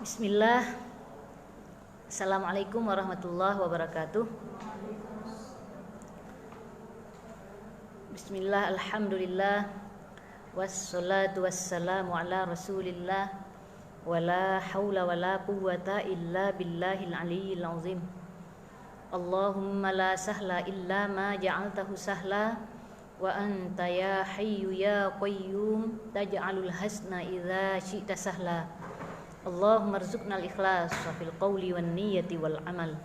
Bismillah. Assalamualaikum warahmatullahi wabarakatuh. Bismillah, alhamdulillah, wassalatu wassalamu ala rasulillah, wala hawla wala quwwata illa billahil aliyyil azim. Allahumma la sahla illa ma ja'altahu sahla, wa anta ya hayyu ya qayyum taj'alul hasna idza syi'ta sahla. Allahumma rzuqnal ikhlas fil qawli wan niyyati wal amal.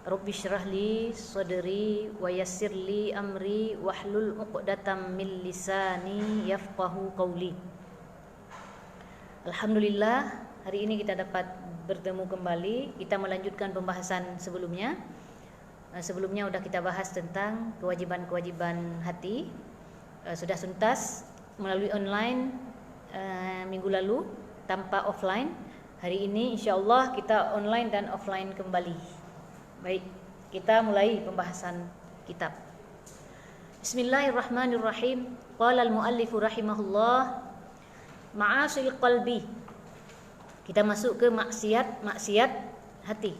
Rabbi shrah li sadri wa yassir li amri wahlul 'uqdatam min lisani yafqahu qawli. Alhamdulillah, hari ini kita dapat bertemu kembali. Kita melanjutkan pembahasan sebelumnya. Sebelumnya sudah kita bahas tentang kewajiban-kewajiban hati. Sudah tuntas melalui online minggu lalu tanpa offline. Hari ini insyaallah kita online dan offline kembali. Baik, kita mulai pembahasan kitab. Bismillahirrahmanirrahim. Qala al-muallif rahimahullah, ma'asil qalbi. Kita masuk ke maksiat hati.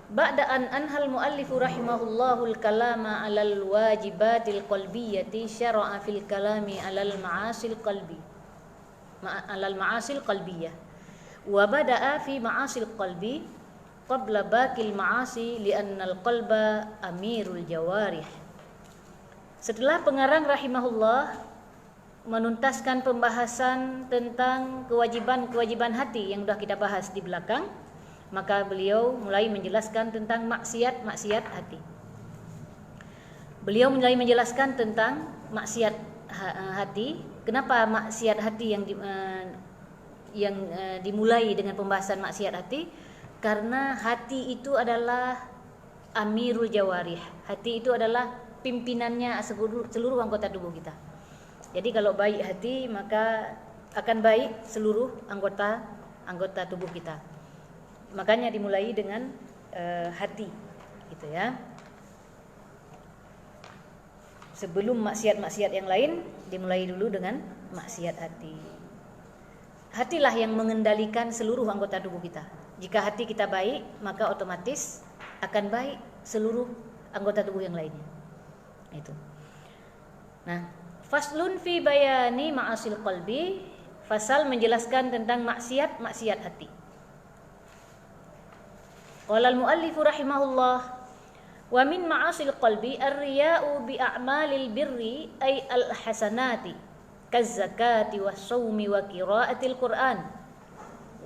Ba'da an anhal muallif rahimahullahu al-kalama 'alal wajibatil qalbiyyati syara'a fil kalami 'alal ma'asil qalbi. 'Alal ma'asil qalbiyyah. Wa bada'a fi ma'asil qalbi qabla baqil ma'asi li'annal qalba amirul jawarih. Setelah pengarang rahimahullah menuntaskan pembahasan tentang kewajiban-kewajiban hati yang sudah kita bahas di belakang, maka beliau mulai menjelaskan tentang maksiat hati. Beliau mulai menjelaskan tentang maksiat hati. Kenapa maksiat hati yang dimulai dengan pembahasan maksiat hati? Karena hati itu adalah amirul jawarih. Hati itu adalah pimpinannya seluruh anggota tubuh kita. Jadi kalau baik hati, maka akan baik seluruh anggota tubuh kita. Makanya dimulai dengan hati, gitu ya. Sebelum maksiat-maksiat yang lain, dimulai dulu dengan maksiat hati. Hatilah yang mengendalikan seluruh anggota tubuh kita. Jika hati kita baik, maka otomatis akan baik seluruh anggota tubuh yang lainnya. Itu. Nah, faslun fi bayani ma'asil qalbi. Fasal menjelaskan tentang maksiat hati. Qala al-muallif rahimahullah, wa min ma'asil qalbi ar-riya'u bi a'malil birri ay al-hasanati kaz-zakati was-shaumi wa qira'atil Qur'an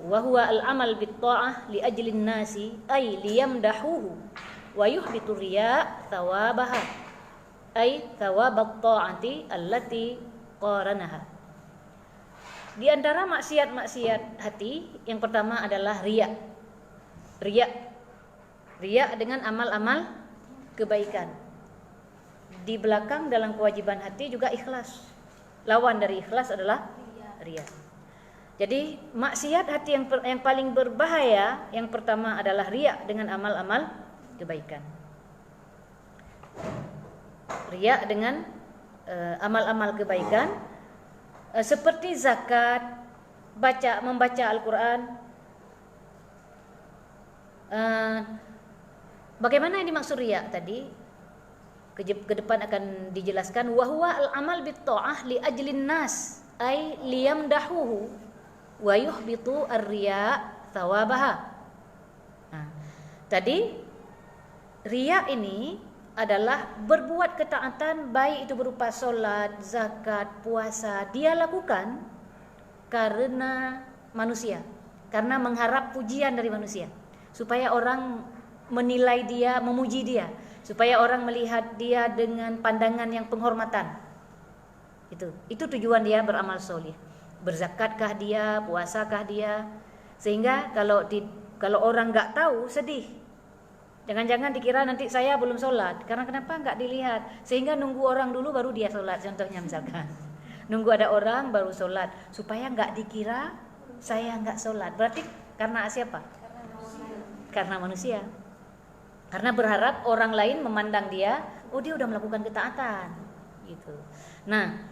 wa huwa al-amal bit-tha'ah li ajlin nasi ay liyamdahuhu wa yuhbitu riya' thawabaha ay thawabat ta'ati allati qaranaha. Di antara maksiat hati yang pertama adalah riya. Riya dengan amal-amal kebaikan. Di belakang dalam kewajiban hati juga ikhlas. Lawan dari ikhlas adalah riya. Jadi maksiat hati yang paling berbahaya yang pertama adalah riya dengan amal-amal kebaikan. Riya dengan amal-amal kebaikan seperti zakat, membaca Al-Quran. Bagaimana yang dimaksud riya tadi? Ke depan akan dijelaskan. Wa huwa al-amal bit-tha'ah li ajlin nas ay liyamdahuhu wa yuhbitu ar-riya' thawabaha. Nah, tadi riya ini adalah berbuat ketaatan, baik itu berupa solat, zakat, puasa, dia lakukan karena manusia, karena mengharap pujian dari manusia, supaya orang menilai dia, memuji dia, supaya orang melihat dia dengan pandangan yang penghormatan. Itu tujuan dia beramal soleh. Berzakatkah dia, puasakah dia, sehingga kalau orang nggak tahu sedih. Jangan-jangan dikira nanti saya belum sholat. Karena kenapa nggak dilihat? Sehingga nunggu orang dulu baru dia sholat. Contohnya misalkan, nunggu ada orang baru sholat, supaya nggak dikira saya nggak sholat. Berarti karena siapa? Karena manusia. Karena berharap orang lain memandang dia, oh dia udah melakukan ketaatan, gitu. Nah,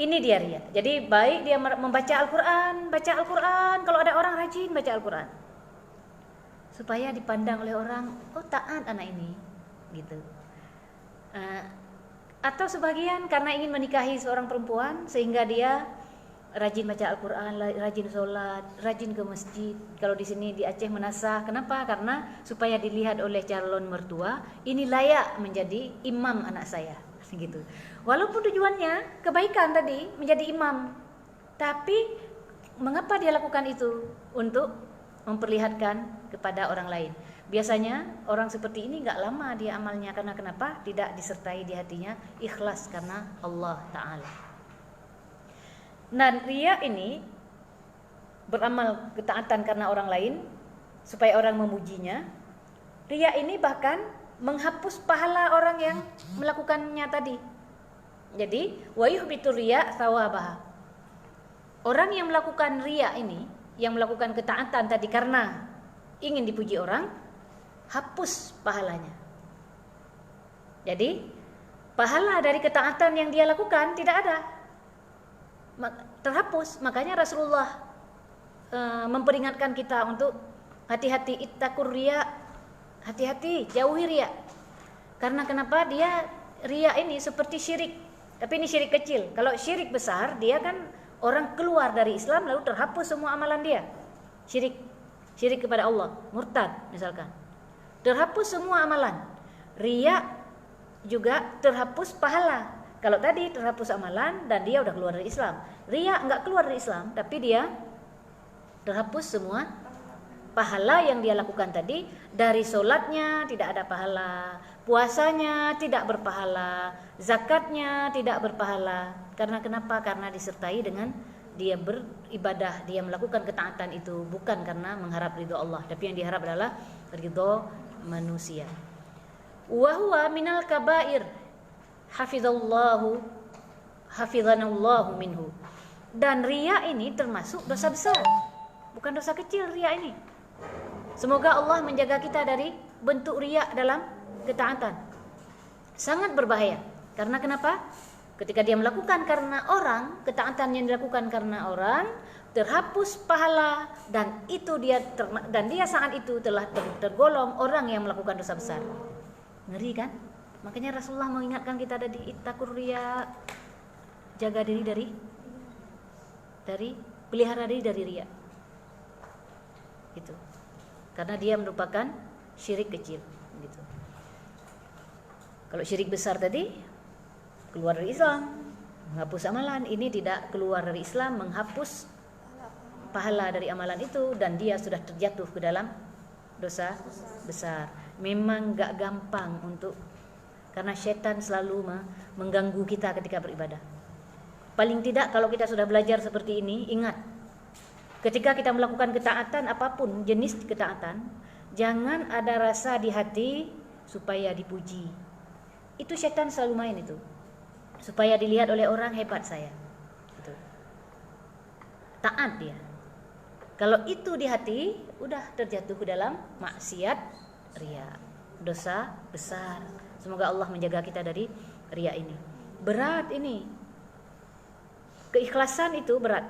Ini dia riya. Jadi baik dia membaca Al-Quran, baca Al-Quran. Kalau ada orang rajin baca Al-Quran, supaya dipandang oleh orang, oh taat anak ini, gitu. Atau sebagian karena ingin menikahi seorang perempuan sehingga dia rajin baca Al-Quran, rajin sholat, rajin ke masjid. Kalau di sini di Aceh menasah, kenapa? Karena supaya dilihat oleh calon mertua, ini layak menjadi imam anak saya, gitu. Walaupun tujuannya kebaikan tadi, menjadi imam, tapi mengapa dia lakukan itu? Untuk memperlihatkan kepada orang lain. Biasanya orang seperti ini nggak lama dia amalnya, karena kenapa? Tidak disertai di hatinya ikhlas karena Allah Ta'ala. Nah, riya ini beramal ketaatan karena orang lain supaya orang memujinya. Riya ini bahkan menghapus pahala orang yang melakukannya tadi. Jadi wa yuhbitu riya thawabaha. Orang yang melakukan riya ini, yang melakukan ketaatan tadi karena ingin dipuji orang, hapus pahalanya. Jadi pahala dari ketaatan yang dia lakukan tidak ada, terhapus. Makanya Rasulullah memperingatkan kita untuk hati-hati, ittaqur riya, hati-hati, jauhi riya. Karena kenapa? Dia riya ini seperti syirik, tapi ini syirik kecil. Kalau syirik besar, dia kan orang keluar dari Islam lalu terhapus semua amalan dia. Syirik kepada Allah, murtad misalkan, terhapus semua amalan. Riya juga terhapus pahala. Kalau tadi terhapus amalan dan dia udah keluar dari Islam. Riya enggak keluar dari Islam, tapi dia terhapus semua pahala yang dia lakukan tadi. Dari solatnya tidak ada pahala, puasanya tidak berpahala, zakatnya tidak berpahala. Karena kenapa? Karena disertai dengan dia beribadah, dia melakukan ketaatan itu bukan karena mengharap ridho Allah, tapi yang diharap adalah ridho manusia. Wa huwa minal kabair hafizanallahu minhu. Dan riya ini termasuk dosa besar, bukan dosa kecil riya ini. Semoga Allah menjaga kita dari bentuk riya dalam ketaatan. Sangat berbahaya. Karena kenapa? Ketika dia melakukan karena orang, ketaatan yang dilakukan karena orang, terhapus pahala, dan dia saat itu telah tergolong orang yang melakukan dosa besar. Ngeri kan? Makanya Rasulullah mengingatkan kita tadi, ittaqur riya, jaga diri dari pelihara diri dari riya. Gitu. Karena dia merupakan syirik kecil, gitu. Kalau syirik besar tadi keluar dari Islam, menghapus amalan. Ini tidak keluar dari Islam, menghapus pahala dari amalan itu, dan dia sudah terjatuh ke dalam dosa besar. Memang gak gampang karena setan selalu mengganggu kita ketika beribadah. Paling tidak kalau kita sudah belajar seperti ini, ingat, ketika kita melakukan ketaatan apapun jenis ketaatan, jangan ada rasa di hati supaya dipuji. Itu setan selalu main itu, supaya dilihat oleh orang, hebat saya. Gitu. Taat dia. Kalau itu di hati, udah terjatuh ke dalam maksiat riya, dosa besar. Semoga Allah menjaga kita dari riya ini. Berat ini. Keikhlasan itu berat.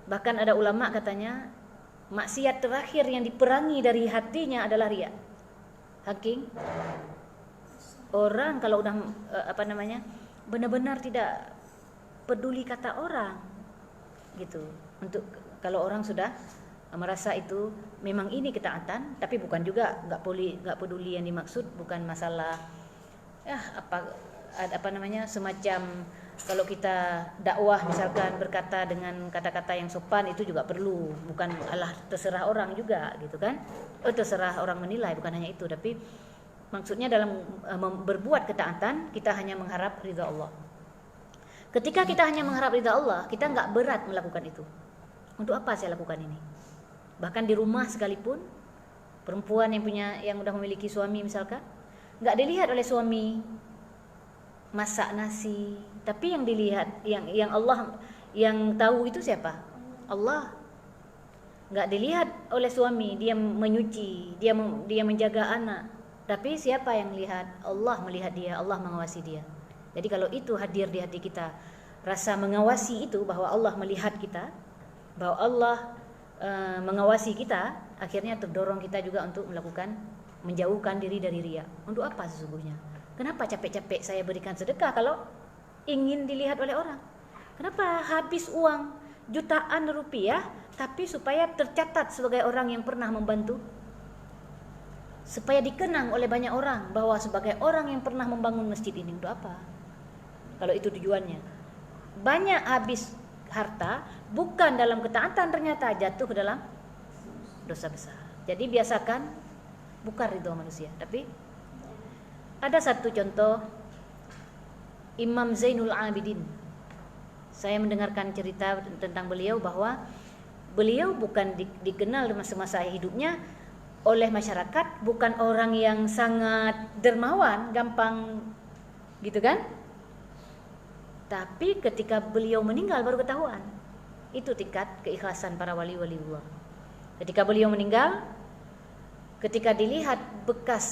Bahkan ada ulama katanya, maksiat terakhir yang diperangi dari hatinya adalah riya. Hakim, orang kalau udah benar-benar tidak peduli kata orang, gitu. Untuk kalau orang sudah merasa itu memang ini ketaatan, tapi bukan juga nggak peduli yang dimaksud, bukan masalah semacam kalau kita dakwah misalkan berkata dengan kata-kata yang sopan, itu juga perlu, bukan terserah orang juga, gitu kan. Terserah orang menilai, bukan hanya itu, tapi maksudnya dalam berbuat ketaatan kita hanya mengharap ridha Allah. Ketika kita hanya mengharap ridha Allah, kita nggak berat melakukan itu. Untuk apa saya lakukan ini? Bahkan di rumah sekalipun, perempuan yang udah memiliki suami misalkan, nggak dilihat oleh suami masak nasi, tapi yang dilihat, yang Allah yang tahu itu siapa? Allah. Nggak dilihat oleh suami, dia menyuci, dia menjaga anak, tapi siapa yang lihat? Allah melihat dia, Allah mengawasi dia. Jadi kalau itu hadir di hati kita, rasa mengawasi itu, bahwa Allah melihat kita, bahwa Allah mengawasi kita, akhirnya terdorong kita juga untuk melakukan, menjauhkan diri dari riya. Untuk apa sesungguhnya? Kenapa capek-capek saya berikan sedekah kalau ingin dilihat oleh orang? Kenapa habis uang jutaan rupiah tapi supaya tercatat sebagai orang yang pernah membantu? Supaya dikenang oleh banyak orang bahwa sebagai orang yang pernah membangun masjid ini. Untuk apa? Kalau itu tujuannya. Banyak habis harta bukan dalam ketaatan, ternyata jatuh ke dalam dosa besar. Jadi biasakan bukan ridho manusia, tapi ada satu contoh Imam Zainul Abidin. Saya mendengarkan cerita tentang beliau bahwa beliau bukan dikenal semasa hidupnya oleh masyarakat, bukan orang yang sangat dermawan, gampang gitu kan? Tapi ketika beliau meninggal baru ketahuan. Itu tingkat keikhlasan para wali-wali Allah. Ketika beliau meninggal, ketika dilihat bekas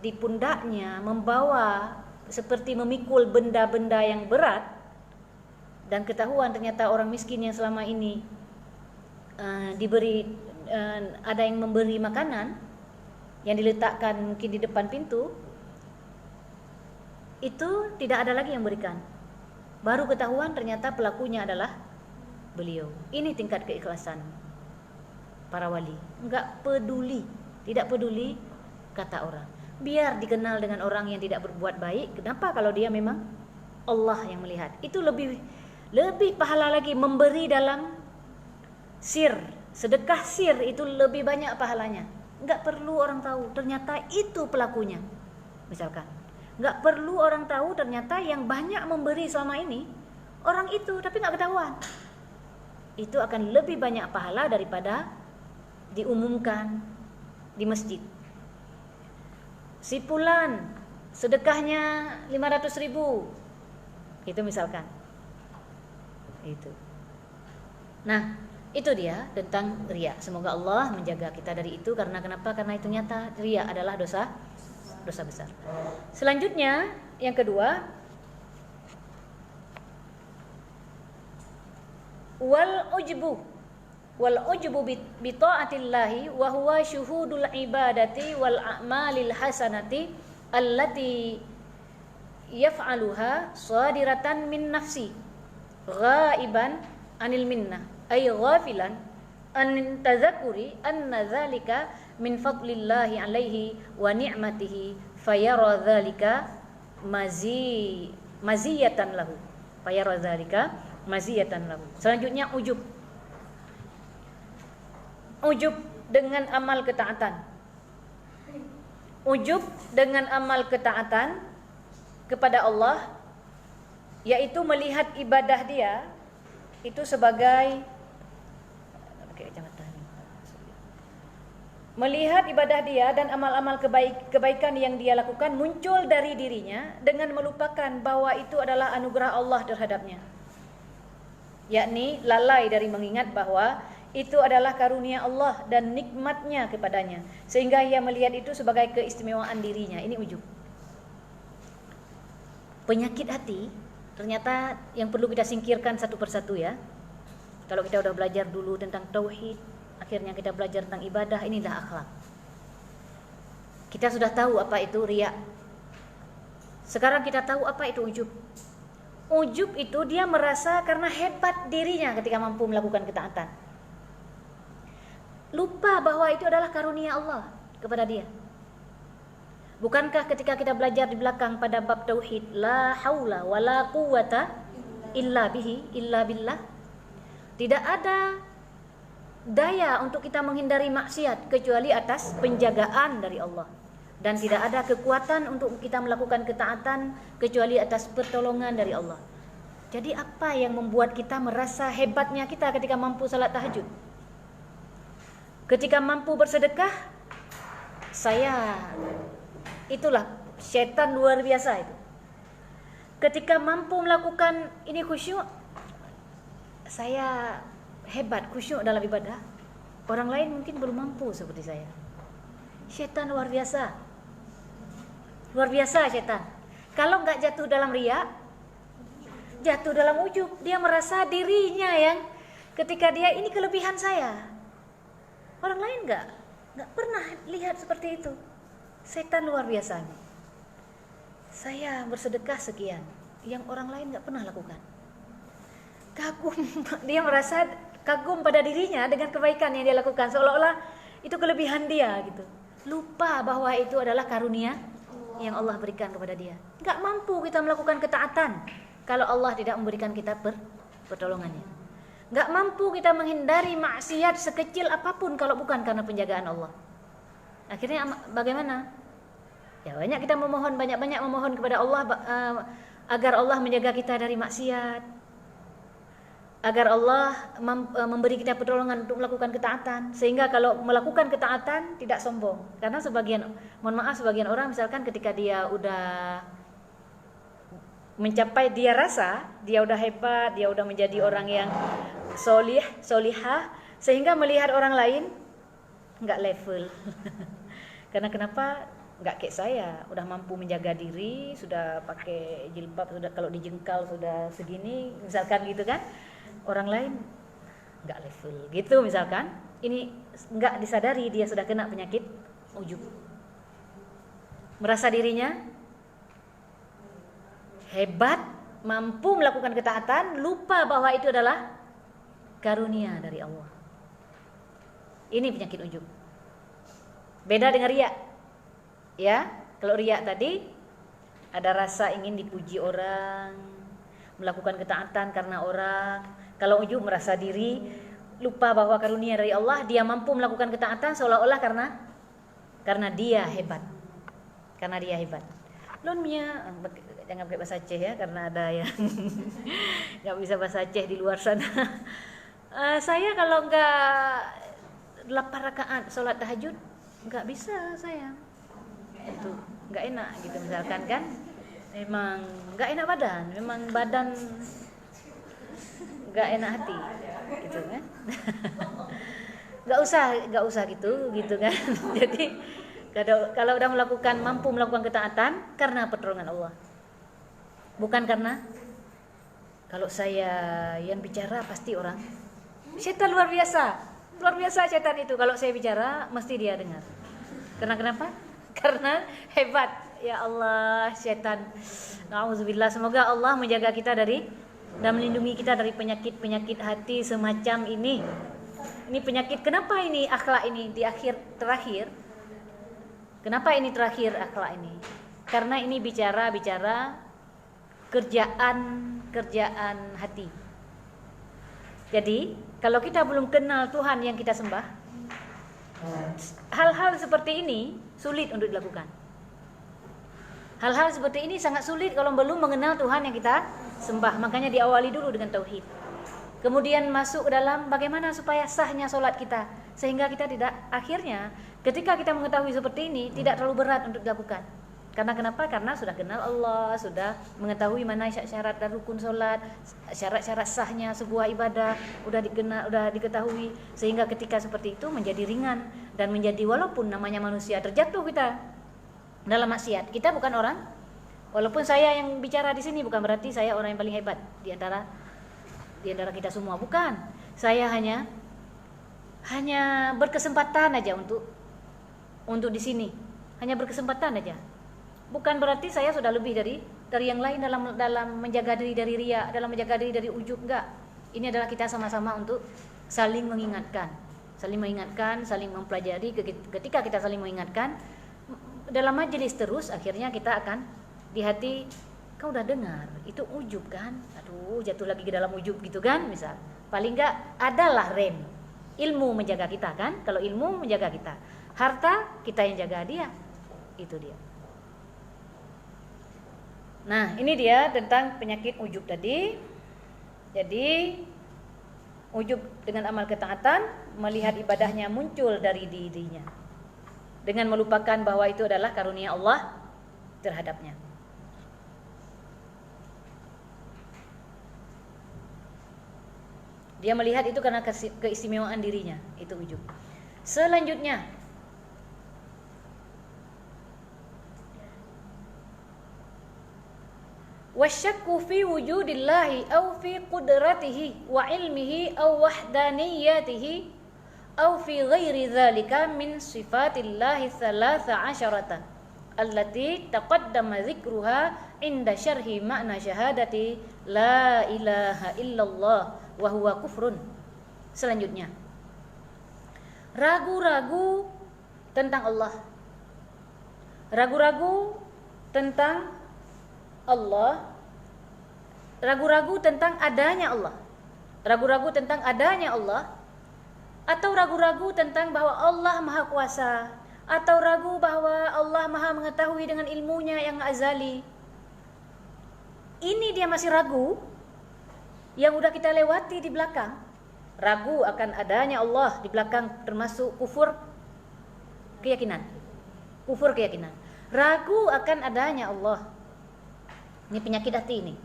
di pundaknya membawa seperti memikul benda-benda yang berat, dan ketahuan ternyata orang miskin yang selama ini diberi ada yang memberi makanan yang diletakkan mungkin di depan pintu, itu tidak ada lagi yang berikan. Baru ketahuan ternyata pelakunya adalah beliau. Ini tingkat keikhlasan para wali. Enggak peduli, tidak peduli kata orang. Biar dikenal dengan orang yang tidak berbuat baik. Kenapa? Kalau dia memang Allah yang melihat. Itu lebih pahala lagi. Memberi dalam sir, sedekah sir itu lebih banyak pahalanya. Enggak perlu orang tahu ternyata itu pelakunya. Misalkan enggak perlu orang tahu ternyata yang banyak memberi selama ini orang itu, tapi enggak ketahuan. Itu akan lebih banyak pahala daripada diumumkan di masjid. Si fulan sedekahnya 500.000, itu misalkan. Itu. Nah, itu dia tentang riya. Semoga Allah menjaga kita dari itu. Karena kenapa? Karena itu nyata riya adalah dosa besar. Selanjutnya yang kedua, wal ujbu bi taatillahi wa huwa syuhudul ibadati wal a'malil hasanati allati yaf'aluha sadiratan min nafsi ghaiban anil minnah ay ghafilan an tadhakkuri anna dzalika min fadlillahi alaihi wa ni'matihi fayara dzalika maziyatan lahu. Selanjutnya ujub dengan amal ketaatan. Ujub dengan amal ketaatan kepada Allah, yaitu melihat ibadah dia itu sebagai melihat ibadah dia dan amal-amal kebaikan yang dia lakukan muncul dari dirinya dengan melupakan bahwa itu adalah anugerah Allah terhadapnya, yakni lalai dari mengingat bahwa itu adalah karunia Allah dan nikmatnya kepadanya, sehingga ia melihat itu sebagai keistimewaan dirinya. Ini ujub. Penyakit hati ternyata yang perlu kita singkirkan satu persatu ya. Kalau kita udah belajar dulu tentang tauhid, akhirnya kita belajar tentang ibadah, inilah akhlak. Kita sudah tahu apa itu riya. Sekarang kita tahu apa itu ujub. Ujub itu dia merasa karena hebat dirinya ketika mampu melakukan ketaatan. Lupa bahwa itu adalah karunia Allah kepada dia. Bukankah ketika kita belajar di belakang pada bab tauhid, la haula wala quwata illa bihi illa billah, tidak ada daya untuk kita menghindari maksiat kecuali atas penjagaan dari Allah, dan tidak ada kekuatan untuk kita melakukan ketaatan kecuali atas pertolongan dari Allah. Jadi apa yang membuat kita merasa hebatnya kita ketika mampu salat tahajud? Ketika mampu bersedekah, itulah setan luar biasa itu. Ketika mampu melakukan ini khusyuk, saya hebat khusyuk dalam ibadah. Orang lain mungkin belum mampu seperti saya. Setan luar biasa. Luar biasa setan. Kalau enggak jatuh dalam riya, jatuh dalam ujub. Dia merasa dirinya yang ketika dia ini kelebihan saya. Orang lain nggak pernah lihat seperti itu. Setan luar biasa. Saya bersedekah sekian, yang orang lain nggak pernah lakukan. Kagum, dia merasa kagum pada dirinya dengan kebaikan yang dia lakukan, seolah-olah itu kelebihan dia gitu. Lupa bahwa itu adalah karunia yang Allah berikan kepada dia. Nggak mampu kita melakukan ketaatan kalau Allah tidak memberikan kita pertolongannya. Nggak mampu kita menghindari maksiat sekecil apapun kalau bukan karena penjagaan Allah. Akhirnya bagaimana? Ya banyak kita banyak-banyak memohon kepada Allah agar Allah menjaga kita dari maksiat, agar Allah memberi kita pertolongan untuk melakukan ketaatan, sehingga kalau melakukan ketaatan tidak sombong. Karena sebagian orang misalkan ketika dia udah mencapai, dia rasa dia udah hebat, dia udah menjadi orang yang solihah, sehingga melihat orang lain nggak level. Karena kenapa? Nggak kayak saya, udah mampu menjaga diri, sudah pakai jilbab, sudah kalau dijengkal sudah segini, misalkan gitu kan. Orang lain nggak level gitu misalkan. Ini nggak disadari dia sudah kena penyakit ujub. Merasa dirinya hebat, mampu melakukan ketaatan, lupa bahwa itu adalah karunia dari Allah. Ini penyakit ujub. Beda dengan riya. Ya, kalau riya tadi ada rasa ingin dipuji orang, melakukan ketaatan karena orang. Kalau ujub merasa diri, lupa bahwa karunia dari Allah, dia mampu melakukan ketaatan seolah-olah karena dia hebat. Karena dia hebat. Lonnya jangan pakai bahasa Aceh ya, karena ada yang nggak bisa bahasa Aceh di luar sana. Saya kalau nggak 8 rakaat sholat tahajud nggak bisa saya. Itu nggak enak gitu misalkan kan. Memang nggak enak badan, memang badan nggak enak hati, gitu kan? nggak usah gitu kan? Jadi kalau udah mampu melakukan ketaatan karena pertolongan Allah, bukan karena kalau saya yang bicara pasti orang. Setan luar biasa setan itu. Kalau saya bicara mesti dia dengar. Karena kenapa? Karena hebat. Ya Allah, setan. Nauzubillah. Semoga Allah menjaga kita dan melindungi kita dari penyakit-penyakit hati semacam ini. Ini penyakit. Kenapa ini akhlak ini di terakhir? Kenapa ini terakhir akhlak ini? Karena ini bicara kerjaan hati. Jadi, kalau kita belum kenal Tuhan yang kita sembah, hal-hal seperti ini sulit untuk dilakukan. Hal-hal seperti ini sangat sulit kalau belum mengenal Tuhan yang kita sembah. Makanya diawali dulu dengan tauhid. Kemudian masuk ke dalam bagaimana supaya sahnya solat kita, sehingga kita tidak, akhirnya ketika kita mengetahui seperti ini tidak terlalu berat untuk dilakukan. Karena kenapa? Karena sudah kenal Allah, sudah mengetahui mana syarat dan rukun solat, syarat-syarat sahnya sebuah ibadah, udah diketahui, sehingga ketika seperti itu menjadi ringan dan menjadi, walaupun namanya manusia terjatuh kita dalam maksiat. Kita bukan orang, walaupun saya yang bicara di sini bukan berarti saya orang yang paling hebat di antara kita semua, bukan. Saya hanya berkesempatan aja untuk di sini. Hanya berkesempatan aja. Bukan berarti saya sudah lebih dari yang lain dalam menjaga diri dari riya, dalam menjaga diri dari ujub, enggak. Ini adalah kita sama-sama untuk saling mengingatkan, saling mempelajari. Ketika kita saling mengingatkan dalam majelis terus, akhirnya kita akan di hati, kau udah dengar itu ujub kan? Aduh, jatuh lagi ke dalam ujub gitu kan? Misal, paling enggak adalah rem. Ilmu menjaga kita kan? Kalau ilmu menjaga kita, harta kita yang jaga dia. Itu dia. Nah, ini dia tentang penyakit ujub tadi. Jadi, ujub dengan amal ketaatan, melihat ibadahnya muncul dari dirinya, dengan melupakan bahwa itu adalah karunia Allah terhadapnya. Dia melihat itu karena keistimewaan dirinya, itu ujub. Selanjutnya, wasyakku fi wujudillahi aw fi qudratihi wa ilmihi aw wahdaniyatihi aw fi ghairi dzalika min sifatillahi thalatha asyarata allati taqaddama dzikruha inda syarhi makna syahadati la ilaha illallah wa huwa kufrun. Selanjutnya, ragu-ragu tentang Allah, ragu-ragu tentang Allah, ragu-ragu tentang adanya Allah, ragu-ragu tentang adanya Allah, atau ragu-ragu tentang bahwa Allah Maha Kuasa, atau ragu bahwa Allah Maha mengetahui dengan ilmunya yang azali. Ini dia masih ragu yang udah kita lewati di belakang. Ragu akan adanya Allah di belakang termasuk kufur keyakinan. Kufur keyakinan. Ragu akan adanya Allah. Ini penyakit hati ini.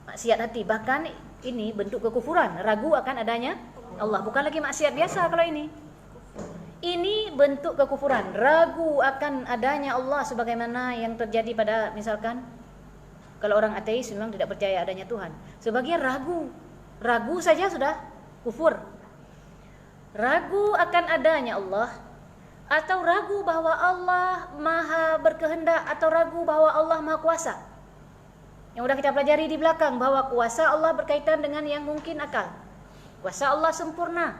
Maksiat hati, bahkan ini bentuk kekufuran. Ragu akan adanya Allah, bukan lagi maksiat biasa kalau ini. Ini bentuk kekufuran, ragu akan adanya Allah sebagaimana yang terjadi pada misalkan kalau orang ateis memang tidak percaya adanya Tuhan. Sebagian ragu. Ragu saja sudah kufur. Ragu akan adanya Allah, atau ragu bahwa Allah Maha berkehendak, atau ragu bahwa Allah Maha Kuasa. Yang sudah kita pelajari di belakang bahwa kuasa Allah berkaitan dengan yang mungkin akal. Kuasa Allah sempurna,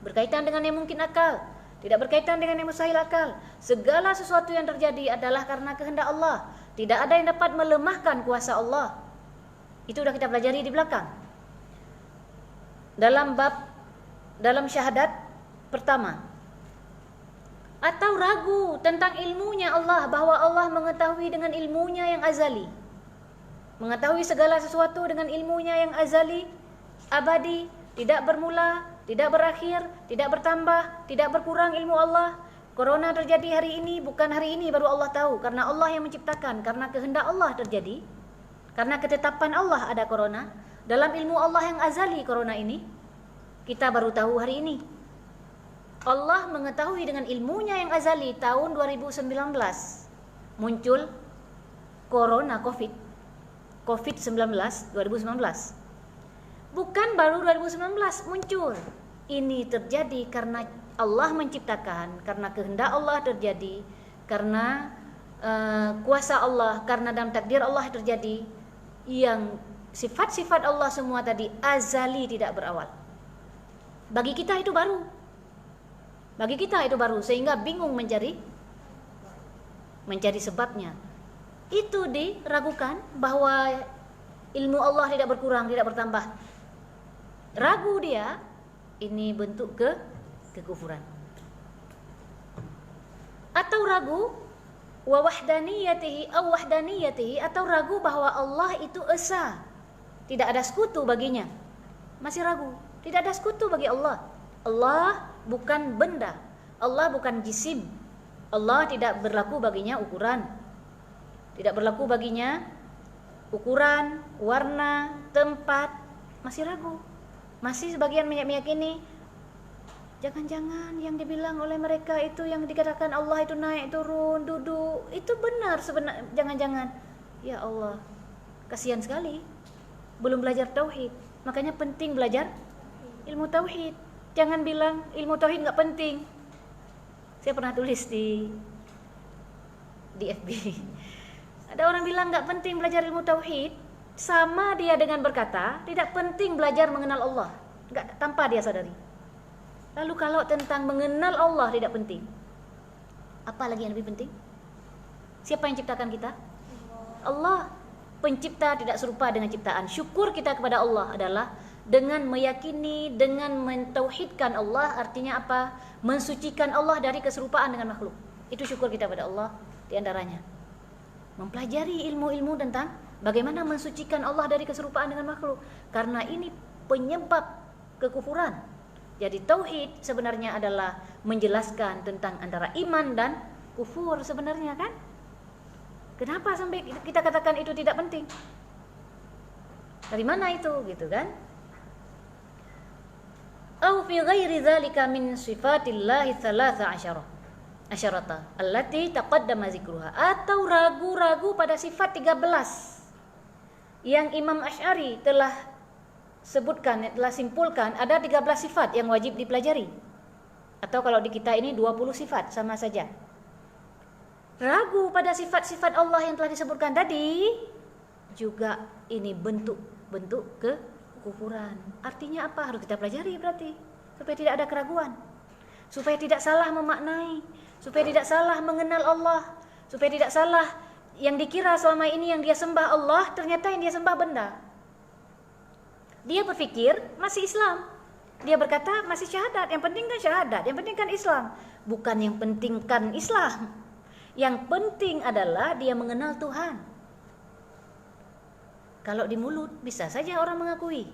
berkaitan dengan yang mungkin akal, tidak berkaitan dengan yang mustahil akal. Segala sesuatu yang terjadi adalah karena kehendak Allah. Tidak ada yang dapat melemahkan kuasa Allah. Itu sudah kita pelajari di belakang. Dalam syahadat pertama. Atau ragu tentang ilmunya Allah, bahwa Allah mengetahui dengan ilmunya yang azali. Mengetahui segala sesuatu dengan ilmunya yang azali, abadi, tidak bermula, tidak berakhir, tidak bertambah, tidak berkurang ilmu Allah. Corona terjadi hari ini, bukan hari ini baru Allah tahu, karena Allah yang menciptakan, karena kehendak Allah terjadi, karena ketetapan Allah ada corona. Dalam ilmu Allah yang azali corona ini, kita baru tahu hari ini. Allah mengetahui dengan ilmunya yang azali tahun 2019 muncul corona COVID-19 2019. Bukan baru 2019 muncul. Ini terjadi karena Allah menciptakan, karena kehendak Allah terjadi, karena kuasa Allah, karena dalam takdir Allah terjadi, yang sifat-sifat Allah semua tadi azali, tidak berawal. Bagi kita itu baru. Bagi kita itu baru, sehingga bingung mencari sebabnya. Itu diragukan bahwa ilmu Allah tidak berkurang, tidak bertambah. Ragu dia, ini bentuk kekufuran. Atau ragu wa wahdaniyatihi aw wahdaniyatihi, atau ragu bahwa Allah itu esa, tidak ada sekutu baginya. Masih ragu, tidak ada sekutu bagi Allah. Allah bukan benda, Allah bukan jisim. Allah tidak berlaku baginya ukuran. Tidak berlaku baginya ukuran, warna, tempat. Masih ragu. Masih sebagian meyakini jangan-jangan yang dibilang oleh mereka itu, yang dikatakan Allah itu naik turun duduk, itu benar sebenarnya. Jangan-jangan, ya Allah, kasihan sekali, belum belajar tauhid. Makanya penting belajar ilmu tauhid. Jangan bilang ilmu tauhid nggak penting. Saya pernah tulis di FB. Ada orang bilang nggak penting belajar ilmu tauhid, sama dia dengan berkata tidak penting belajar mengenal Allah, nggak, tanpa dia sadari. Lalu kalau tentang mengenal Allah tidak penting, apa lagi yang lebih penting? Siapa yang ciptakan kita? Allah. Pencipta tidak serupa dengan ciptaan. Syukur kita kepada Allah adalah dengan meyakini, dengan mentauhidkan Allah. Artinya apa? Mensucikan Allah dari keserupaan dengan makhluk. Itu syukur kita pada Allah. Di antaranya mempelajari ilmu-ilmu tentang bagaimana mensucikan Allah dari keserupaan dengan makhluk, karena ini penyebab kekufuran. Jadi tauhid sebenarnya adalah menjelaskan tentang antara iman dan kufur sebenarnya, kan? Kenapa sampai kita katakan itu tidak penting? Dari mana itu, gitu kan? Au fi ghairi dzalika min sifatillahi tsalatsa asyarata allati taqaddama dzikruha, atau ragu-ragu pada sifat 13 Yang Imam Asy'ari telah sebutkan, telah simpulkan ada 13 sifat yang wajib dipelajari. Atau kalau di kita ini 20 sifat, sama saja. Ragu pada sifat-sifat Allah yang telah disebutkan tadi, juga ini bentuk kekufuran. Artinya apa? Harus kita pelajari berarti, supaya tidak ada keraguan, supaya tidak salah memaknai, supaya tidak salah mengenal Allah, supaya tidak salah yang dikira selama ini yang dia sembah Allah, ternyata yang dia sembah benda. Dia berpikir masih Islam, dia berkata masih syahadat, yang penting kan syahadat, yang penting kan Islam. Bukan yang penting kan Islam, yang penting adalah dia mengenal Tuhan. Kalau di mulut bisa saja orang mengakui,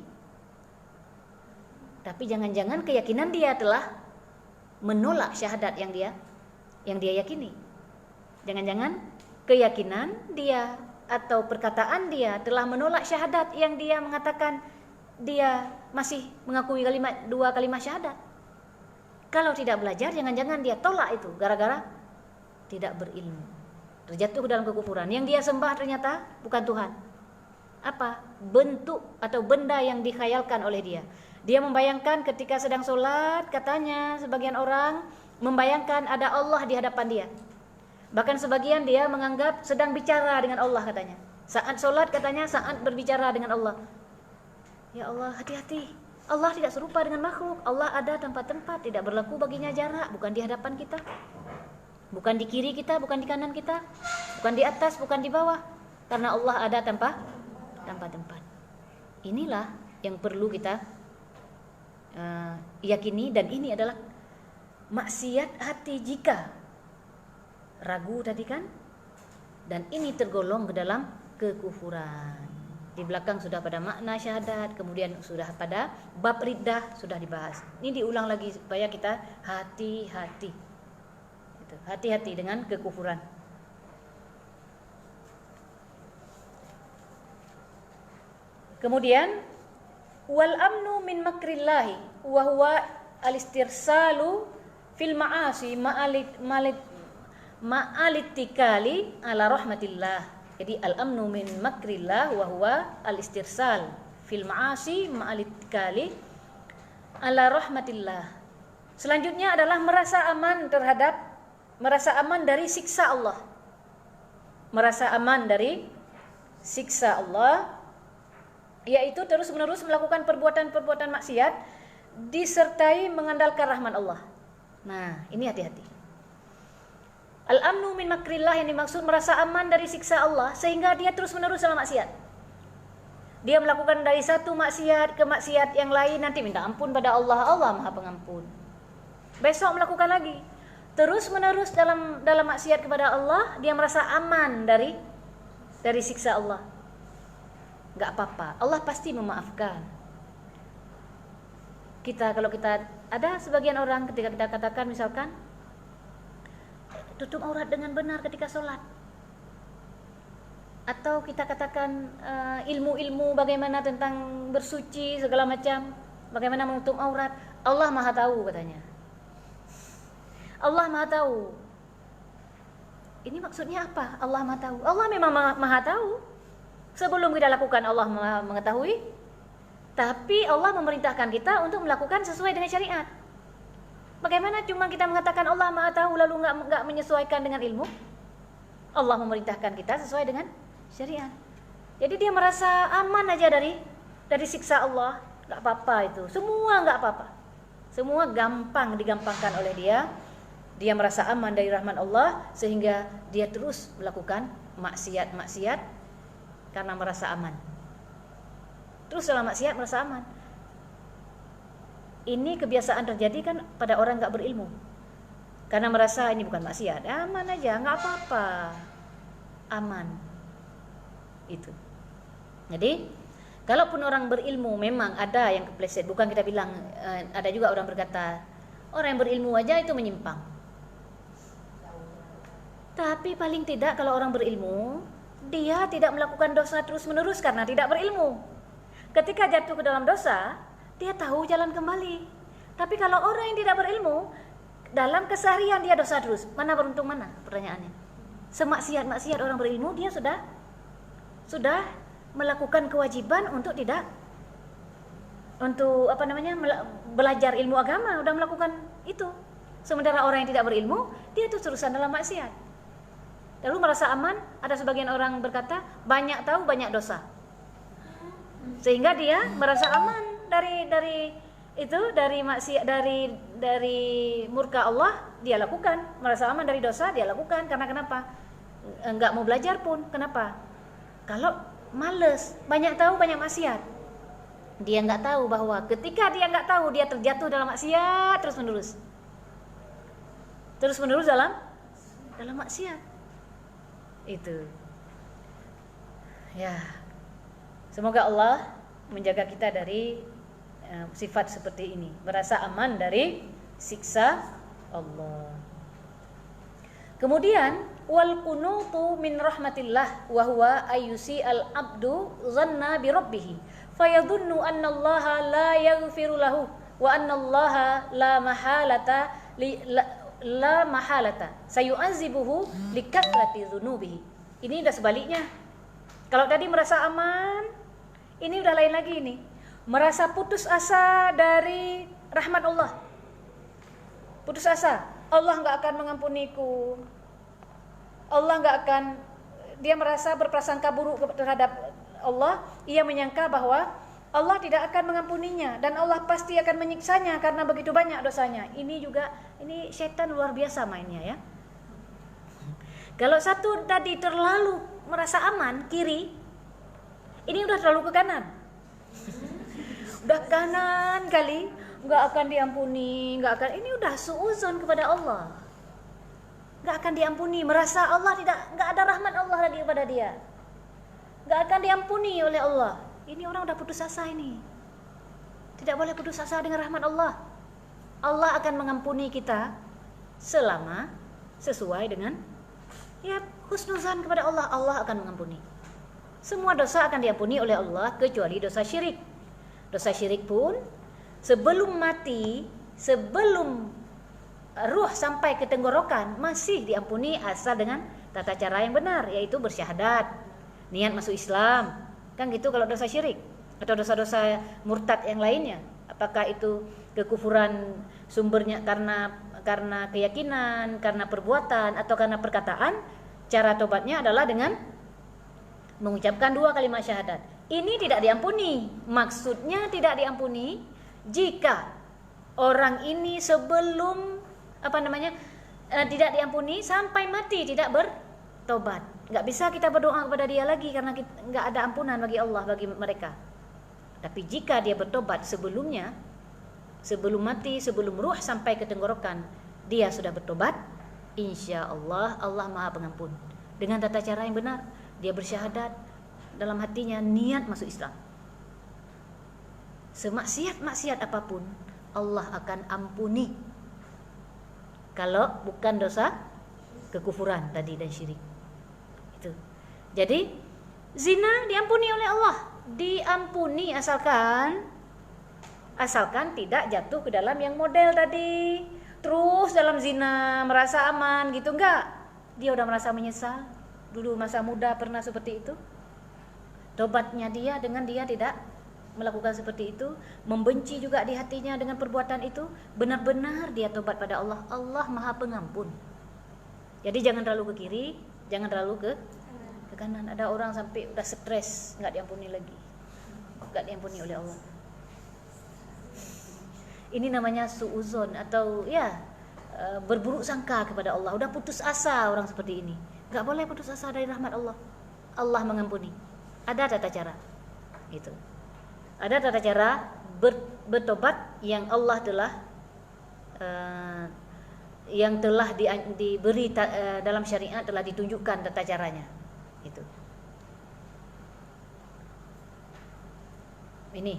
tapi jangan-jangan keyakinan dia telah menolak syahadat yang dia yakini. Jangan-jangan keyakinan dia atau perkataan dia telah menolak syahadat yang dia mengatakan dia masih mengakui dua kalimat syahadat. Kalau tidak belajar, jangan-jangan dia tolak itu gara-gara tidak berilmu, terjatuh dalam kekufuran. Yang dia sembah ternyata bukan Tuhan. Apa? Bentuk atau benda yang dikhayalkan oleh dia. Dia membayangkan ketika sedang sholat, katanya sebagian orang membayangkan ada Allah di hadapan dia. Bahkan sebagian dia menganggap sedang bicara dengan Allah katanya. Saat sholat katanya saat berbicara dengan Allah. Ya Allah, hati-hati. Allah tidak serupa dengan makhluk. Allah ada tempat-tempat, tidak berlaku baginya jarak. Bukan di hadapan kita, bukan di kiri kita, bukan di kanan kita, bukan di atas, bukan di bawah. Karena Allah ada tempat-tempat. Inilah yang perlu kita yakini. Dan ini adalah maksiat hati jika ragu tadi kan. Dan ini tergolong ke dalam kekufuran. Di belakang sudah pada makna syahadat, kemudian sudah pada bab riddah sudah dibahas. Ini diulang lagi supaya kita hati-hati. Hati-hati dengan kekufuran. Kemudian wal amnu min makrillahi wa huwa al-istirsalu fil ma'asi ma'alittikali ala rahmatillah. Jadi al-amnu min makrillah wa huwa al-istirsal fil ma'asi ma'alittikali ala rahmatillah. Selanjutnya adalah merasa aman dari siksa Allah. Merasa aman dari siksa Allah, yaitu terus-menerus melakukan perbuatan-perbuatan maksiat disertai mengandalkan rahmat Allah. Nah, ini hati-hati. Al-amnu min makrillah yang dimaksud merasa aman dari siksa Allah, sehingga dia terus-menerus dalam maksiat. Dia melakukan dari satu maksiat ke maksiat yang lain, nanti minta ampun pada Allah, Allah Maha Pengampun. Besok melakukan lagi. Terus-menerus dalam maksiat kepada Allah, dia merasa aman dari siksa Allah. Enggak apa-apa, Allah pasti memaafkan. Kalau kita ada sebagian orang ketika kita katakan misalkan tutup aurat dengan benar ketika sholat, atau kita katakan ilmu-ilmu bagaimana tentang bersuci segala macam, bagaimana menutup aurat, Allah Maha tahu katanya. Allah Maha tahu. Ini maksudnya apa? Allah Maha tahu. Allah memang Maha tahu. Sebelum kita lakukan Allah Maha mengetahui, tapi Allah memerintahkan kita untuk melakukan sesuai dengan syariat. Bagaimana cuma kita mengatakan Allah Maha tahu lalu enggak menyesuaikan dengan ilmu? Allah memerintahkan kita sesuai dengan syariat. Jadi dia merasa aman aja dari siksa Allah, enggak apa-apa itu. Semua enggak apa-apa. Semua digampangkan oleh dia. Dia merasa aman dari rahmat Allah sehingga dia terus melakukan maksiat karena merasa aman. Terus dalam maksiat merasa aman. Ini kebiasaan terjadi kan pada orang enggak berilmu. Karena merasa ini bukan maksiat, aman aja, enggak apa-apa. Aman. Itu. Jadi, kalaupun orang berilmu memang ada yang kepleset, bukan kita bilang ada juga orang berkata, orang yang berilmu aja itu menyimpang. Tapi paling tidak kalau orang berilmu, dia tidak melakukan dosa terus-menerus karena tidak berilmu. Ketika jatuh ke dalam dosa, dia tahu jalan kembali. Tapi kalau orang yang tidak berilmu, dalam keseharian dia dosa terus. Mana beruntung mana? Pertanyaannya. Semaksiat-maksiat orang berilmu, dia sudah melakukan kewajiban untuk belajar ilmu agama, udah melakukan itu. Sementara orang yang tidak berilmu, dia itu terusan dalam maksiat. Lalu merasa aman, ada sebagian orang berkata, banyak tahu banyak dosa. Sehingga dia merasa aman dari maksiat, dari murka Allah, dia lakukan. Merasa aman dari dosa, dia lakukan. Karena kenapa? Enggak mau belajar pun. Kenapa? Kalau males, banyak tahu banyak maksiat. Dia enggak tahu bahwa ketika dia enggak tahu, dia terjatuh dalam maksiat terus-menerus dalam maksiat. Itu. Ya. Semoga Allah menjaga kita dari sifat seperti ini, merasa aman dari siksa Allah. Kemudian wal qunutu min rahmatillah wa huwa ayyusi al abdu dhanna bi rabbih fayadhunnu anna Allah la yaghfiru lahu wa anna Allah la mahalata sayu'azibuhu likathrati dzunubihi. Ini udah sebaliknya. Kalau tadi merasa aman, ini udah lain lagi ini. Merasa putus asa dari rahmat Allah. Putus asa, Allah enggak akan mengampuniku. Allah enggak akan, dia merasa berprasangka buruk terhadap Allah. Ia menyangka bahwa Allah tidak akan mengampuninya dan Allah pasti akan menyiksanya karena begitu banyak dosanya. Ini setan luar biasa mainnya ya. Kalau satu tadi terlalu merasa aman kiri, ini udah terlalu ke kanan. Udah kanan kali, enggak akan diampuni, ini udah suuzon kepada Allah. Enggak akan diampuni, merasa Allah enggak ada rahmat Allah lagi kepada dia. Enggak akan diampuni oleh Allah. Ini orang udah putus asa ini. Tidak boleh putus asa dengan rahmat Allah. Allah akan mengampuni kita selama sesuai dengan husnuzan kepada Allah. Allah akan mengampuni. Semua dosa akan diampuni oleh Allah kecuali dosa syirik. Dosa syirik pun sebelum mati, sebelum ruh sampai ke tenggorokan masih diampuni asal dengan tata cara yang benar, yaitu bersyahadat, niat masuk Islam. Kan gitu kalau dosa syirik atau dosa-dosa murtad yang lainnya. Apakah itu kekufuran sumbernya karena keyakinan, karena perbuatan atau karena perkataan? Cara tobatnya adalah dengan mengucapkan 2 kalimat syahadat. Ini tidak diampuni. Maksudnya tidak diampuni jika orang ini sebelum tidak diampuni sampai mati tidak bertobat. Enggak bisa kita berdoa kepada dia lagi karena enggak ada ampunan bagi Allah bagi mereka. Tapi jika dia bertobat sebelumnya, sebelum mati, sebelum ruh sampai ke tenggorokan, dia sudah bertobat, insya Allah Allah Maha Pengampun. Dengan tata cara yang benar, dia bersyahadat, dalam hatinya niat masuk Islam. Semaksiat-maksiat apapun Allah akan ampuni. Kalau bukan dosa kekufuran tadi dan syirik. Itu. Jadi zina diampuni oleh Allah, diampuni asalkan tidak jatuh ke dalam yang model tadi. Terus dalam zina merasa aman gitu, enggak. Dia udah merasa menyesal. Dulu masa muda pernah seperti itu. Tobatnya dia dengan dia tidak melakukan seperti itu, membenci juga di hatinya dengan perbuatan itu, benar-benar dia tobat pada Allah. Allah Maha Pengampun. Jadi jangan terlalu ke kiri, jangan terlalu ke kanan. Ada orang sampai udah stres, enggak diampuni lagi. Enggak diampuni oleh Allah. Ini namanya suuzon atau berburuk sangka kepada Allah. Udah putus asa orang seperti ini. Enggak boleh putus asa dari rahmat Allah. Allah mengampuni. Ada tata cara. Itu. Ada tata cara bertobat yang Allah telah diberi dalam syariat, telah ditunjukkan tata caranya. Itu. Ini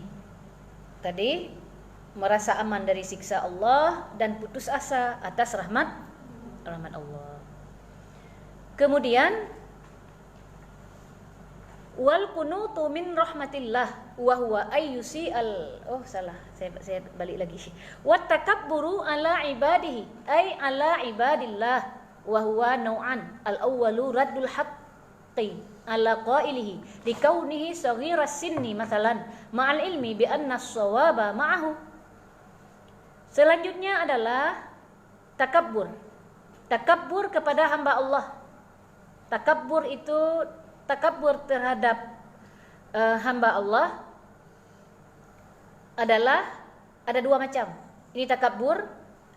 tadi merasa aman dari siksa Allah dan putus asa atas rahmat Allah. Kemudian wal qunutu min rahmatillah wa huwa ayyusi saya balik lagi. Wat takabburu ala ibadihi ay ala ibadillah wa huwa nau'an. Al awwalu raddul haqq haqqi ala qailihi likaunihi saghira sinni mathalan ma'al ilmi bi anna as-shawaba ma'ahu. Selanjutnya adalah takabbur. Takabbur kepada hamba Allah. Takabbur itu takabbur terhadap hamba Allah adalah ada dua macam. Ini takabbur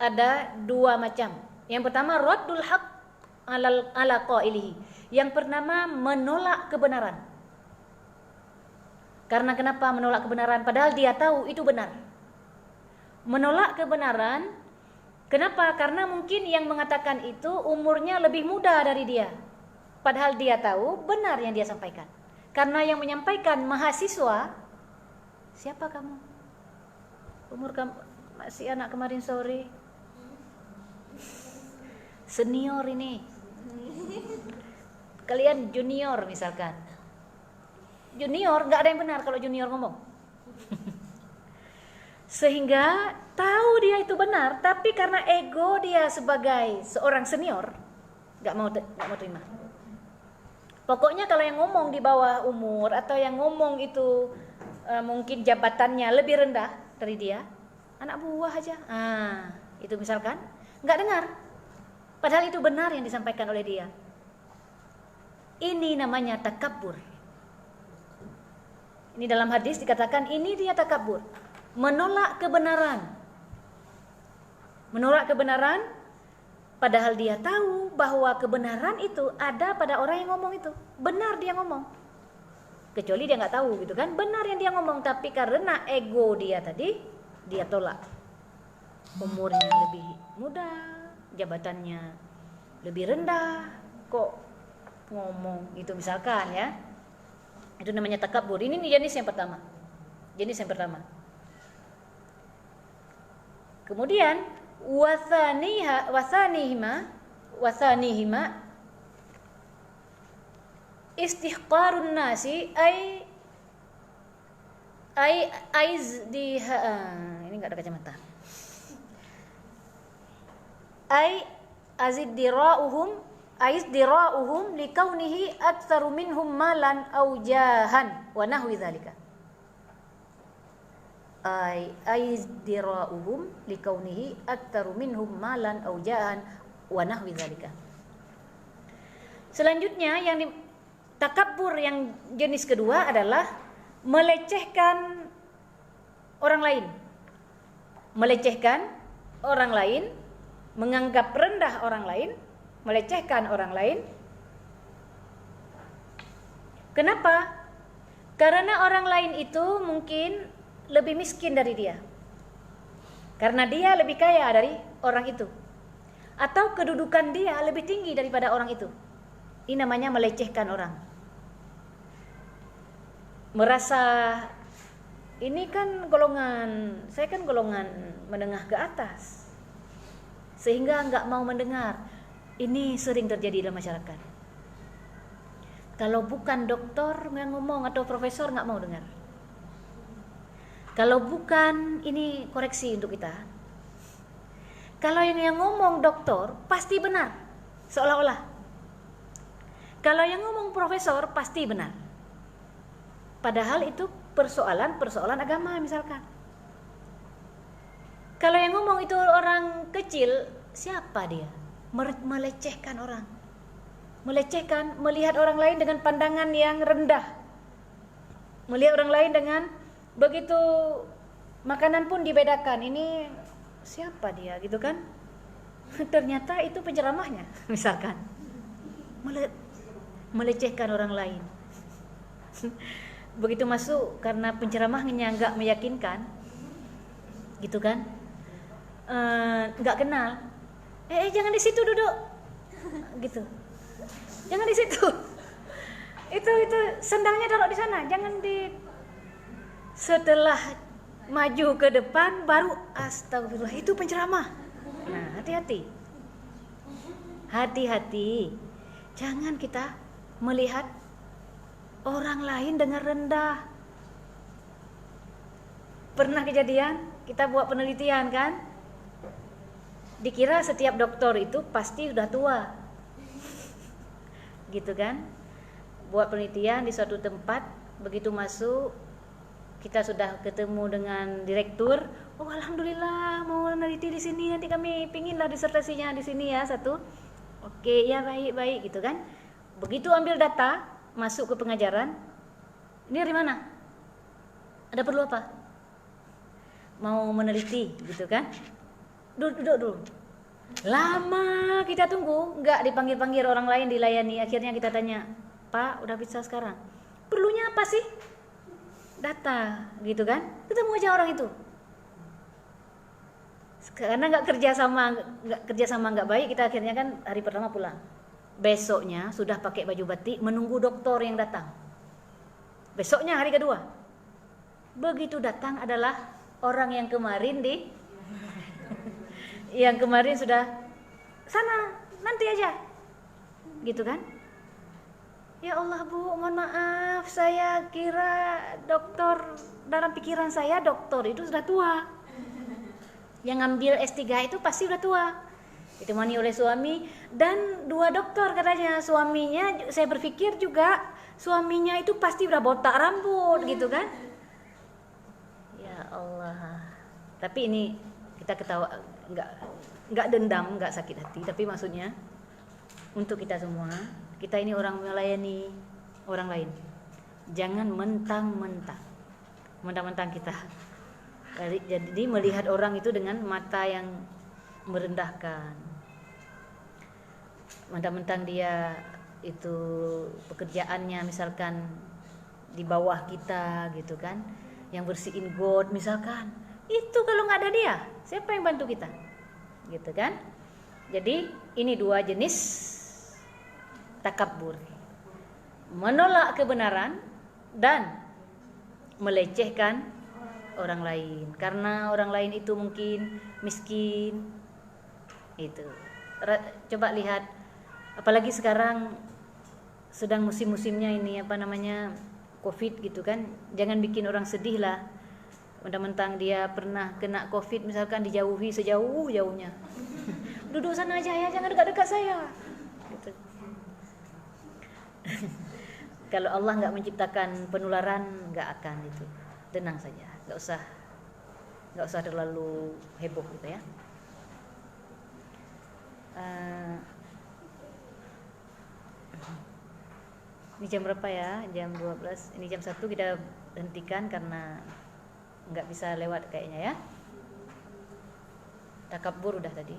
ada dua macam. Yang pertama raddul haq ala qailihi. Yang pertama menolak kebenaran. Karena kenapa menolak kebenaran? Padahal dia tahu itu benar. Menolak kebenaran, kenapa? Karena mungkin yang mengatakan itu umurnya lebih muda dari dia. Padahal dia tahu benar yang dia sampaikan. Karena yang menyampaikan mahasiswa, siapa kamu? Umur kamu masih anak kemarin sore. Senior ini. Kalian junior misalkan. Junior, nggak ada yang benar kalau junior ngomong. Sehingga tahu dia itu benar, tapi karena ego dia sebagai seorang senior, nggak mau terima. Pokoknya kalau yang ngomong di bawah umur atau yang ngomong itu mungkin jabatannya lebih rendah dari dia, anak buah aja. Itu misalkan nggak dengar. Padahal itu benar yang disampaikan oleh dia. Ini namanya takabbur. Ini dalam hadis dikatakan ini dia takabbur. Menolak kebenaran. Menolak kebenaran padahal dia tahu bahwa kebenaran itu ada pada orang yang ngomong itu. Benar dia ngomong. Kecuali dia nggak tahu gitu kan. Benar yang dia ngomong, tapi karena ego dia tadi, dia tolak. Umurnya lebih muda, jabatannya lebih rendah, kok ngomong gitu misalkan ya. Itu namanya takabbur. Ini jenis yang pertama. Jenis yang pertama. Kemudian wasanihima istihqarun nasi ay aizdiha. Ini enggak ada kacamata. Ay aziddira'uhum likaunihi aktsaru minhum malan aw jahan wa nahwi dzalika. Aizdira'uhum likaunihi aktsaru minhum malan aw jahan wa nahwi dzalika. Selanjutnya yang takabbur yang jenis kedua adalah melecehkan orang lain. Melecehkan orang lain, menganggap rendah orang lain, melecehkan orang lain. Kenapa? Karena orang lain itu mungkin lebih miskin dari dia. Karena dia lebih kaya dari orang itu. Atau kedudukan dia lebih tinggi daripada orang itu. Ini namanya melecehkan orang. Merasa ini kan golongan, saya kan golongan menengah ke atas. Sehingga enggak mau mendengar. Ini sering terjadi dalam masyarakat. Kalau bukan doktor yang ngomong atau profesor enggak mau dengar. Kalau bukan, ini koreksi untuk kita. Kalau yang ngomong doktor pasti benar, seolah-olah. Kalau yang ngomong profesor pasti benar. Padahal itu persoalan agama misalkan. Kalau yang ngomong itu orang kecil, siapa dia? Melecehkan orang. Melecehkan, melihat orang lain dengan pandangan yang rendah. Melihat orang lain dengan begitu makanan pun dibedakan. Ini siapa dia gitu kan? Ternyata itu penceramahnya misalkan. Melecehkan orang lain. Begitu masuk karena penceramahnya enggak meyakinkan. Gitu kan? Enggak kenal. Jangan di situ duduk. Gitu. Jangan di situ. Itu sendalnya taruh di sana, jangan di. Setelah maju ke depan baru astagfirullah, itu penceramah. Nah, hati-hati. Hati-hati. Jangan kita melihat orang lain dengan rendah. Pernah kejadian, kita buat penelitian kan? Dikira setiap dokter itu pasti sudah tua. Gitu kan? buat penelitian di suatu tempat. Begitu masuk, kita sudah ketemu dengan direktur. Oh, alhamdulillah mau meneliti di sini, nanti kami pinginlah disertasinya di sini ya satu. Oke, ya baik gitu kan. Begitu ambil data, masuk ke pengajaran. Ini dari mana? Ada perlu apa? Mau meneliti gitu kan. Duduk dulu. Lama kita tunggu, enggak dipanggil-panggil orang lain, dilayani. Akhirnya kita tanya, Pak, udah bisa sekarang? Perlunya apa sih? Data gitu kan. Ketemu aja orang itu. Karena nggak kerjasama nggak baik, kita akhirnya kan hari pertama pulang. Besoknya sudah pakai baju batik menunggu dokter yang datang. Besoknya hari kedua, begitu datang adalah orang yang kemarin yang kemarin sudah sana nanti aja, gitu kan? Ya Allah Bu, mohon maaf, saya kira dokter, dalam pikiran saya dokter itu sudah tua. Yang ngambil S3 itu pasti udah tua. Ditemani oleh suami dan 2 dokter katanya. Suaminya, saya berpikir juga suaminya itu pasti udah botak rambut gitu kan. Ya Allah. Tapi ini kita ketawa, enggak dendam, enggak sakit hati, tapi maksudnya untuk kita semua, kita ini orang melayani orang lain. Jangan mentang-mentang kita. Jadi melihat orang itu dengan mata yang merendahkan. Mentang-mentang dia itu pekerjaannya misalkan di bawah kita gitu kan, yang bersihin got misalkan, itu kalau nggak ada dia, siapa yang bantu kita? Gitu kan? Jadi ini 2 jenis takabur. Menolak kebenaran dan melecehkan orang lain karena orang lain itu mungkin miskin. Itu coba lihat, apalagi sekarang sedang musim-musimnya ini COVID gitu kan. Jangan bikin orang sedih lah. Mentang-mentang dia pernah kena COVID misalkan dijauhi sejauh-jauhnya. Duduk sana aja ya, jangan dekat-dekat saya gitu. Kalau Allah nggak menciptakan penularan, nggak akan itu. Tenang saja, nggak usah terlalu heboh gitu ya. Ini jam berapa ya? Jam 12. Ini jam 1 kita hentikan karena nggak bisa lewat kayaknya ya. Takabur udah tadi.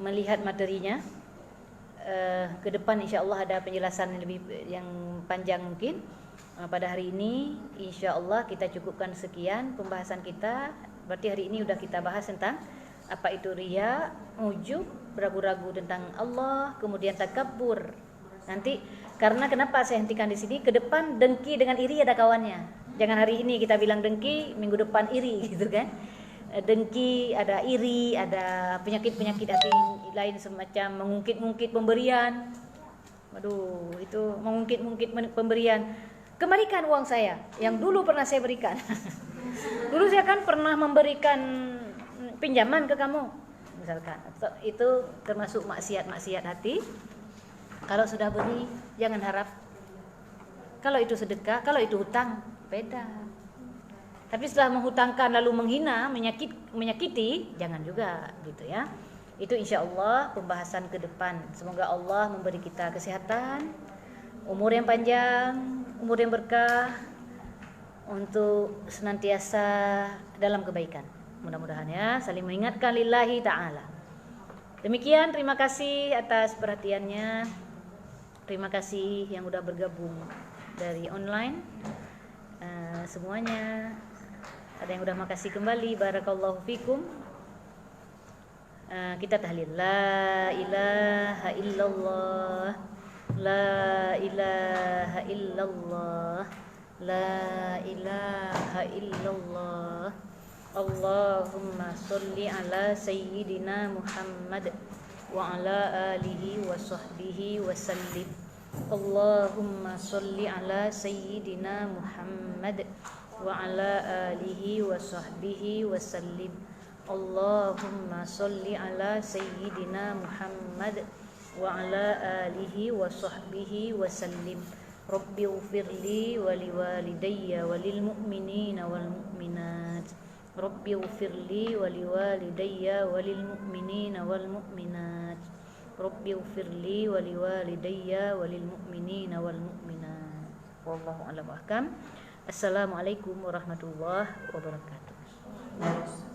Melihat materinya, ke depan insya Allah ada penjelasan yang panjang mungkin. Pada hari ini insya Allah kita cukupkan sekian pembahasan kita. Berarti hari ini udah kita bahas tentang apa itu riya, ujub, ragu-ragu tentang Allah, kemudian takabur. Nanti karena kenapa saya hentikan di sini, ke depan dengki dengan iri ada kawannya. Jangan hari ini kita bilang dengki, minggu depan iri gitu kan. Dengki, ada iri, ada penyakit-penyakit hati lain semacam mengungkit-ungkit pemberian. Waduh, itu mengungkit-ungkit pemberian. Kembalikan uang saya yang dulu pernah saya berikan. Dulu saya kan pernah memberikan pinjaman ke kamu, misalkan. Itu termasuk maksiat hati. Kalau sudah beri, jangan harap. Kalau itu sedekah, kalau itu hutang, beda. Tapi setelah menghutangkan lalu menghina, menyakiti, jangan juga gitu ya. Itu insya Allah pembahasan ke depan. Semoga Allah memberi kita kesehatan, umur yang panjang, umur yang berkah, untuk senantiasa dalam kebaikan. Mudah-mudahan ya, saling mengingatkan lillahi ta'ala. Demikian, terima kasih atas perhatiannya. Terima kasih yang udah bergabung dari online. Semuanya. Ada yang udah makasih kembali, barakallahu fikum. Kita tahlil la ilaha illallah, la ilaha illallah, la ilaha illallah. Allahumma sholli ala sayyidina Muhammad wa ala alihi wa sahbihi wa sallim. Allahumma sholli ala sayyidina Muhammad wa ala alihi wa sahbihi wa sallim. Allahumma sholli ala sayyidina Muhammad wa ala alihi wa sahbihi wa sallim. Rabbi ighfirli wa liwalidayya wa lil mu'minina wal mu'minat. Rabbi ighfirli wa liwalidayya wa lil mu'minina wal mu'minat. Rabbi ighfirli wa liwalidayya wa lil mu'minina wal mu'minat. Wallahu a'lam. Assalamualaikum warahmatullahi wabarakatuh.